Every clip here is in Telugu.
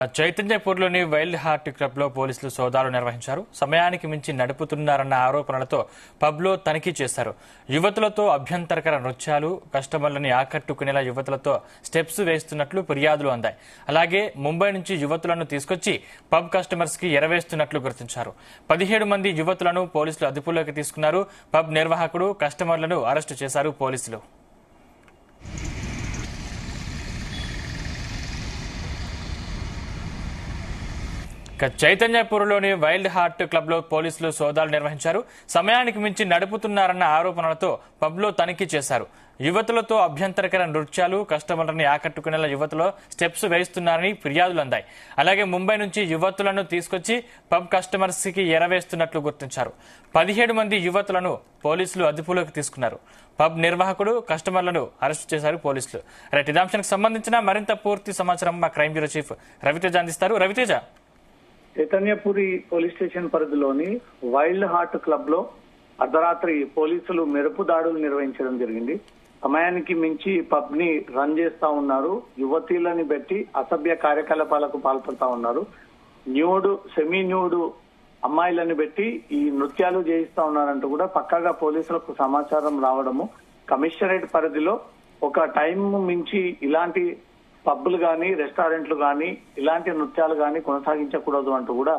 చైతన్యపూర్లోని వైల్డ్ హార్ట్ క్లబ్లో పోలీసులు సోదాలు నిర్వహించారు. సమయానికి మించి నడుపుతున్నారన్న ఆరోపణలతో పబ్లో తనిఖీ చేశారు. యువతులతో అభ్యంతరకర నృత్యాలు, కస్టమర్లని ఆకట్టుకునేలా యువతులతో స్టెప్స్ వేస్తున్నట్లు ఫిర్యాదులు అందాయి. అలాగే ముంబై నుంచి యువతులను తీసుకొచ్చి పబ్ కస్టమర్స్ కి ఎరవేస్తున్నట్లు గుర్తించారు. 17 మంది యువతులను పోలీసులు అదుపులోకి తీసుకున్నారు. పబ్ నిర్వాహకుడు, కస్టమర్లను అరెస్టు చేశారు పోలీసులు. చైతన్యపూర్లోని వైల్డ్ హార్ట్ క్లబ్లో పోలీసులు సోదాలు నిర్వహించారు. సమయానికి మించి నడుపుతున్నారన్న ఆరోపణలతో పబ్లో తనిఖీ చేశారు. యువతులతో అభ్యంతరకర నృత్యాలు, కస్టమర్లని ఆకట్టుకునేలా యువతులు స్టెప్స్ వేస్తున్నారని ఫిర్యాదులు అందాయి. అలాగే ముంబై నుంచి యువతులను తీసుకొచ్చి పబ్ కస్టమర్స్ కి ఎరవేస్తున్నట్లు గుర్తించారు. 17 మంది యువతులను పోలీసులు అదుపులోకి తీసుకున్నారు. పబ్ నిర్వాహకుడు, కస్టమర్లను అరెస్టు చేశారు పోలీసులు. రైట్, ఇదే అంశానికి సంబంధించిన మరింత పూర్తి సమాచారం మా క్రైమ్ బ్యూరో చీఫ్ రవితేజ అందిస్తారు. రవితేజ, చైతన్యపురి పోలీస్ స్టేషన్ పరిధిలోని వైల్డ్ హార్ట్ క్లబ్ లో అర్ధరాత్రి పోలీసులు మెరుపు దాడులు నిర్వహించడం జరిగింది. సమయానికి మించి పబ్ ని రన్ చేస్తా ఉన్నారు. యువతీలని పెట్టి అసభ్య కార్యకలాపాలకు పాల్పడతా ఉన్నారు. న్యూడ్, సెమీ న్యూడ్ అమ్మాయిలను పెట్టి ఈ నృత్యాలు చేయిస్తా ఉన్నారంటూ కూడా పక్కాగా పోలీసులకు సమాచారం రావడము, కమిషనరేట్ పరిధిలో ఒక టైం మించి ఇలాంటి పబ్బులు గాని, రెస్టారెంట్లు గాని, ఇలాంటి నృత్యాలు గాని కొనసాగించకూడదు అంటూ కూడా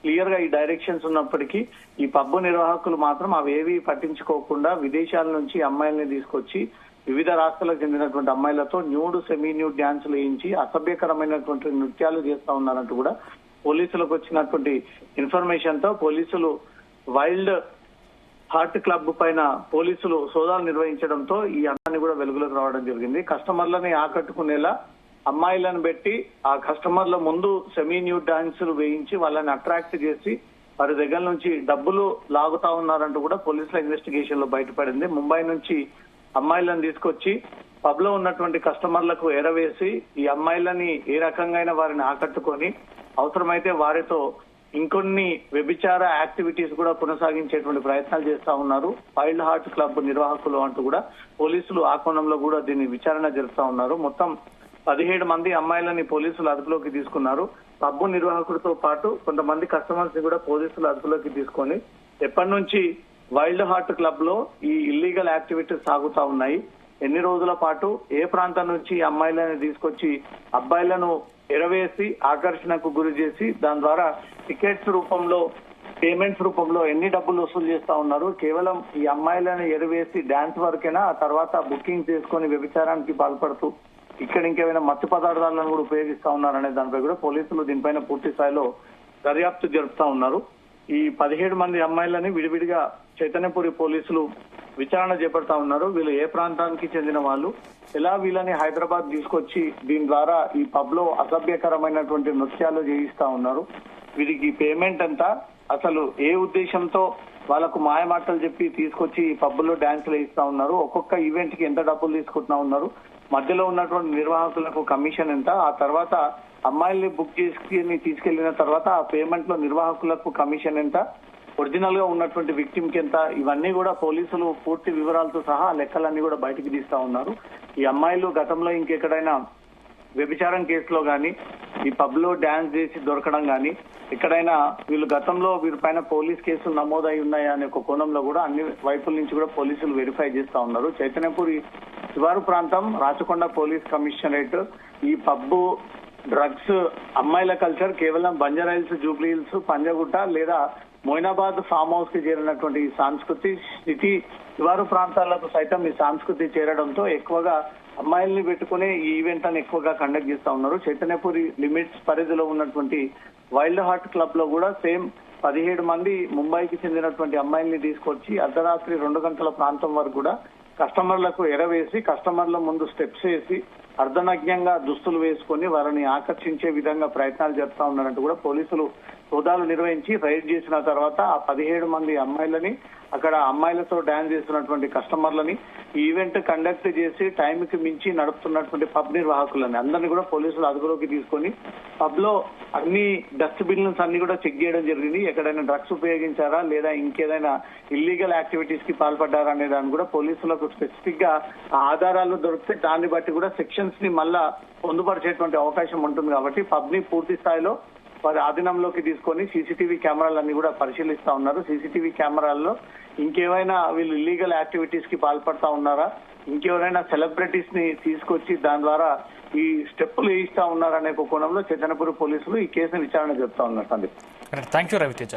క్లియర్ గా ఈ డైరెక్షన్స్ ఉన్నప్పటికీ ఈ పబ్బు నిర్వాహకులు మాత్రం అవేవి పట్టించుకోకుండా విదేశాల నుంచి అమ్మాయిల్ని తీసుకొచ్చి వివిధ రాష్ట్రాలకు చెందినటువంటి అమ్మాయిలతో న్యూడ్, సెమీ న్యూడ్ డ్యాన్సులు వేయించి అసభ్యకరమైనటువంటి నృత్యాలు చేస్తా ఉన్నారంటూ కూడా పోలీసులకు వచ్చినటువంటి ఇన్ఫర్మేషన్ తో పోలీసులు వైల్డ్ హార్ట్ క్లబ్ పైన పోలీసులు సోదాలు నిర్వహించడంతో ఈ అన్నాన్ని కూడా వెలుగులోకి రావడం జరిగింది. కస్టమర్లని ఆకట్టుకునేలా అమ్మాయిలను పెట్టి ఆ కస్టమర్ల ముందు సెమీ న్యూడ్ డాన్సులు వేయించి వాళ్ళని అట్రాక్ట్ చేసి వారి దగ్గర నుంచి డబ్బులు లాగుతా ఉన్నారంటూ కూడా పోలీసుల ఇన్వెస్టిగేషన్ లో బయటపడింది. ముంబై నుంచి అమ్మాయిలను తీసుకొచ్చి పబ్ లో ఉన్నటువంటి కస్టమర్లకు ఎరవేసి ఈ అమ్మాయిలని ఏ రకంగా వారిని ఆకట్టుకొని అవసరమైతే వారితో ఇంకొన్ని వ్యభిచార యాక్టివిటీస్ కూడా కొనసాగించేటువంటి ప్రయత్నాలు చేస్తా ఉన్నారు వైల్డ్ హార్ట్ క్లబ్ నిర్వాహకులు అంటూ కూడా పోలీసులు ఆ కోణంలో కూడా దీన్ని విచారణ జరుపుతా ఉన్నారు. మొత్తం 17 మంది అమ్మాయిలని పోలీసులు అదుపులోకి తీసుకున్నారు. పబ్బు నిర్వాహకుడితో పాటు కొంతమంది కస్టమర్స్ ని కూడా పోలీసులు అదుపులోకి తీసుకొని ఎప్పటి నుంచి వైల్డ్ హార్ట్ క్లబ్ లో ఈ ఇల్లీగల్ యాక్టివిటీస్ సాగుతా ఉన్నాయి, ఎన్ని రోజుల పాటు, ఏ ప్రాంతం నుంచి అమ్మాయిలను తీసుకొచ్చి అబ్బాయిలను ఎరవేసి ఆకర్షణకు గురి చేసి దాని ద్వారా టికెట్స్ రూపంలో, పేమెంట్స్ రూపంలో ఎన్ని డబ్బులు వసూలు చేస్తా ఉన్నారు, కేవలం ఈ అమ్మాయిలను ఎరవేసి డాన్స్ వరకేనా, ఆ తర్వాత బుకింగ్ చేసుకుని వ్యభిచారానికి పాల్పడుతూ ఇక్కడ ఇంకేమైనా మత్తు పదార్థాలను కూడా ఉపయోగిస్తా ఉన్నారనే దానిపై కూడా పోలీసులు దీనిపైన పూర్తి స్థాయిలో దర్యాప్తు జరుపుతా ఉన్నారు. ఈ 17 మంది అమ్మాయిలని విడివిడిగా చైతన్యపురి పోలీసులు విచారణ చేపడతా ఉన్నారు. వీళ్ళు ఏ ప్రాంతానికి చెందిన వాళ్ళు, ఎలా వీళ్ళని హైదరాబాద్ తీసుకొచ్చి దీని ద్వారా ఈ పబ్ లో అసభ్యకరమైనటువంటి నృత్యాలు చేయిస్తా ఉన్నారు, వీరికి పేమెంట్ ఎంత, అసలు ఏ ఉద్దేశంతో వాళ్ళకు మాయమాటలు చెప్పి తీసుకొచ్చి పబ్బుల్లో డాన్సులు వేయిస్తా ఉన్నారు, ఒక్కొక్క ఈవెంట్ కి ఎంత డబ్బులు తీసుకుంటున్నా ఉన్నారు, మధ్యలో ఉన్నటువంటి నిర్వాహకులకు కమిషన్ ఎంత, ఆ తర్వాత అమ్మాయిల్ని బుక్ చేసుకుని తీసుకెళ్లిన తర్వాత ఆ పేమెంట్ లో నిర్వాహకులకు కమిషన్ ఎంత, ఒరిజినల్ గా ఉన్నటువంటి విక్టిమ్ కి ఎంత, ఇవన్నీ కూడా పోలీసులు పూర్తి వివరాలతో సహా లెక్కలన్నీ కూడా బయటికి తీస్తా ఉన్నారు. ఈ అమ్మాయిలు గతంలో ఇంకెక్కడైనా వ్యభిచారం కేసులో గాని, ఈ పబ్ లో డాన్స్ చేసి దొరకడం గాని, ఎక్కడైనా వీళ్ళు గతంలో వీరి పైన పోలీస్ కేసులు నమోదై ఉన్నాయా అనే ఒక కోణంలో కూడా అన్ని వైపుల నుంచి కూడా పోలీసులు వెరిఫై చేస్తా ఉన్నారు. చైతన్యపురి శివారు ప్రాంతం, రాచకొండ పోలీస్ కమిషనరేట్, ఈ పబ్బు, డ్రగ్స్, అమ్మాయిల కల్చర్ కేవలం బంజారాహిల్స్, జూబ్లీ హిల్స్, పంజగుట్ట లేదా మొయినాబాద్ ఫామ్ హౌస్ కి చేరినటువంటి ఈ సంస్కృతి స్థితి శివారు ప్రాంతాలకు సైతం ఈ సంస్కృతి చేరడంతో ఎక్కువగా అమ్మాయిల్ని పెట్టుకుని ఈ ఈవెంట్ అని ఎక్కువగా కండక్ట్ చేస్తా ఉన్నారు. చైతన్యపురి లిమిట్స్ పరిధిలో ఉన్నటువంటి వైల్డ్ హార్ట్ క్లబ్ లో కూడా సేమ్ 17 మంది ముంబైకి చెందినటువంటి అమ్మాయిల్ని తీసుకొచ్చి అర్ధరాత్రి 2 గంటల ప్రాంతం వరకు కూడా కస్టమర్లకు ఎరవేసి, కస్టమర్ల ముందు స్టెప్స్ వేసి అర్ధనగ్నంగా దుస్తులు వేసుకుని వారిని ఆకర్షించే విధంగా ప్రయత్నాలు జరుపుతా ఉన్నారంటూ కూడా పోలీసులు సోదాలు నిర్వహించి రైడ్ చేసిన తర్వాత ఆ 17 మంది అమ్మాయిలని అక్కడ అమ్మాయిలతో డాన్స్ చేస్తున్నటువంటి కస్టమర్లని, ఈ ఈవెంట్ కండక్ట్ చేసి టైంకి మించి నడుపుతున్నటువంటి పబ్ నిర్వాహకులని అందరినీ కూడా పోలీసులు అదుపులోకి తీసుకొని పబ్ లో అన్ని డస్ట్ బిన్స్ అన్ని కూడా చెక్ చేయడం జరిగింది. ఎక్కడైనా డ్రగ్స్ ఉపయోగించారా లేదా ఇంకేదైనా ఇల్లీగల్ యాక్టివిటీస్ కి పాల్పడ్డారా అనే దాన్ని కూడా పోలీసులకు స్పెసిఫిక్ గా ఆధారాలు దొరికితే దాన్ని బట్టి కూడా సెక్షన్స్ ని మళ్ళా పొందుపరిచేటువంటి అవకాశం ఉంటుంది. కాబట్టి పబ్ ని పూర్తి స్థాయిలో వారి ఆధీనంలోకి తీసుకొని సీసీటీవీ కెమెరాలన్నీ కూడా పరిశీలిస్తా ఉన్నారు. సీసీటీవీ కెమెరాల్లో ఇంకేమైనా వీళ్ళు ఇల్లీగల్ యాక్టివిటీస్ కి పాల్పడతా ఉన్నారా, ఇంకెవరైనా సెలబ్రిటీస్ ని తీసుకొచ్చి దాని ద్వారా ఈ స్టెప్పులు వేయిస్తా ఉన్నారనే కోణంలో చైతన్యపురి పోలీసులు ఈ కేసును విచారణ చెప్తా ఉన్నారు. Sandeep, thank you Raviteja.